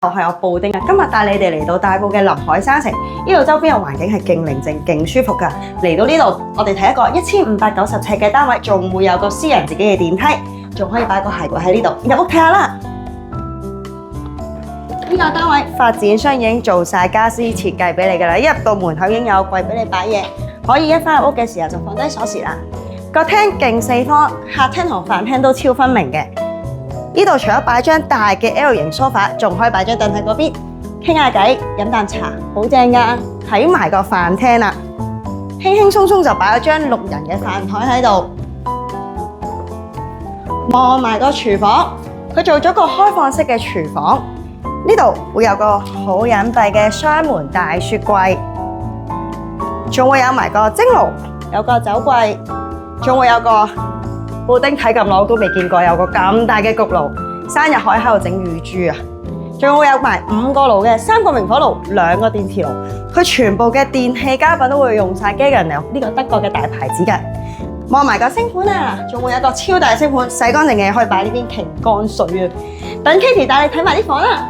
我係我布丁啊！今日帶你哋嚟到大埔嘅臨海山城，呢度周邊嘅環境係勁寧靜、勁舒服㗎。嚟到呢度，我哋睇一個1590尺嘅單位，仲會有個私人自己嘅電梯，仲可以擺個鞋櫃喺呢度。入屋睇下啦！呢個單位發展商已經做晒家私設計俾你㗎啦，一入到門口已經有櫃俾你擺嘢，可以一返入屋嘅時候就放低鎖匙啦。個廳勁四方，客廳同飯廳都超分明嘅。呢度除咗擺張大嘅 L 型梳化，仲可以擺張凳喺嗰邊傾下偈、飲啖茶，好正㗎。睇埋個飯廳啦，輕輕鬆鬆就擺咗張6人嘅飯台喺度。望埋個廚房，佢做咗個開放式嘅廚房，呢度會有個好隱蔽嘅雙門大雪櫃，仲會有埋個蒸爐，有個酒櫃，仲會有個布丁睇咁耐都未見過有個咁大嘅焗爐，生日可以喺度整乳豬啊！仲會有埋5個爐嘅，3個明火爐，2個電磁爐，佢全部嘅電器家品都會用晒 Gaggenau 呢個德國嘅大牌子嘅。望埋個星盤啊，仲會有個超大星盤，洗乾淨嘅可以擺呢邊擎乾水啊！等 Katie 帶你睇埋啲房啦。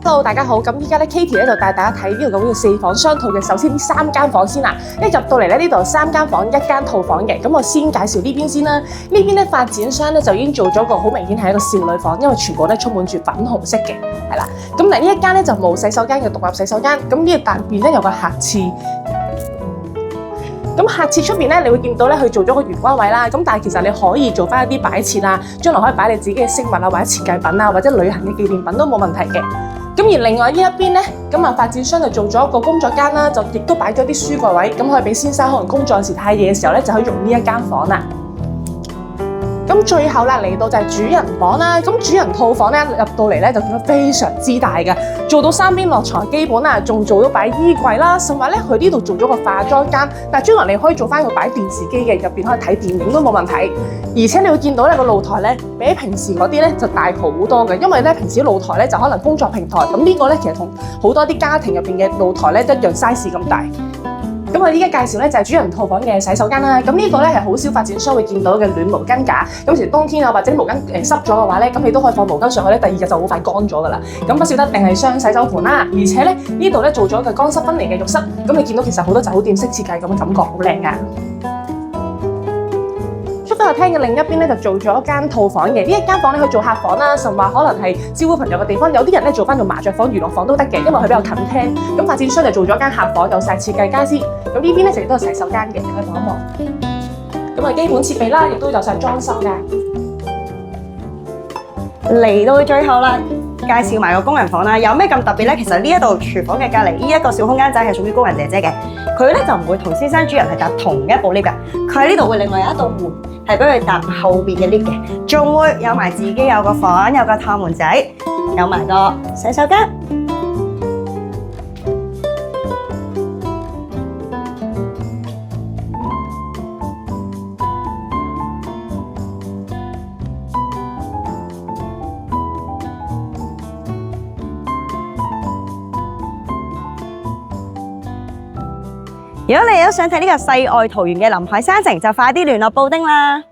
Hello， 大家好，咁依家咧 Katie 咧就帶大家睇呢度咁嘅4房雙套嘅。首先呢3間房先啦，一入到嚟咧呢度3間房1間套房嘅。咁我先介紹呢邊先啦。呢邊咧發展商咧就已經做咗個好明顯係一個少女房，因為全部咧充滿住粉紅色嘅，係啦。咁嗱呢一間咧就冇洗手間嘅獨立洗手間。咁呢個大邊咧有個客廁。咁客廁出邊咧，你會見到咧佢做咗個玄關位啦。咁但係其實你可以做翻一啲擺設啊，將來可以擺你自己嘅飾物啊，或者設計品啊，或者旅行嘅紀念品都冇問題嘅。咁而另外呢一邊咧，咁啊發展商就做咗一個工作間啦，就亦都擺咗啲書櫃位，咁可以俾先生可能工作時太夜嘅時候咧，就可以用呢一間房啦。咁最後啦，嚟到就係主人房啦。咁主人套房咧入到嚟咧就變得非常之大嘅，做到3邊落床基本啦，仲做到擺衣櫃啦，甚至咧佢呢度做咗個化妝間。但係將來你可以做翻個擺電視機嘅，入邊可以睇電影都冇問題。而且你會見到咧個露台咧比平時嗰啲咧就大好多嘅，因為咧平時露台咧就可能工作平台，咁呢個咧其實同好多啲家庭入邊嘅露台咧一樣 size 咁大。咁我依家介紹咧就係主人套房嘅洗手間啦。咁呢個咧係好少發展商會見到嘅暖毛巾架。咁其實冬天啊或者毛巾濕咗嘅話咧，咁你都可以放毛巾上去咧，第2日就好快乾咗噶啦。咁不少得定係雙洗手盤啦。而且咧呢度咧做咗個乾濕分離嘅浴室。咁你見到其實好多酒店式設計咁嘅感覺，好靚噶。出咗客廳嘅另一邊咧就做咗一間套房嘅。呢一間房咧可以做客房啦，甚至可能係招呼朋友嘅地方。有啲人咧做翻做麻雀房、娛樂房都得嘅，因為佢比較近廳。咁發展商就做咗間客房，有晒設計家私。咁呢邊咧亦都係洗手間嘅，你可以望一望。咁啊基本設備啦，亦都有晒裝修嘅。嚟到最後啦，介紹埋個工人房啦。有咩咁特別咧？其實呢一度廚房嘅隔離呢一個小空間仔係屬於工人姐姐嘅，佢咧就唔會同先生主人係搭同一部 lift 嘅，佢喺呢度會另外有一道門係俾佢搭後邊嘅 lift 嘅，仲會有埋自己有個房，有個趟門仔，有埋個洗手間。如果你都想睇呢個世外桃源嘅臨海山城，就快啲聯絡布丁啦！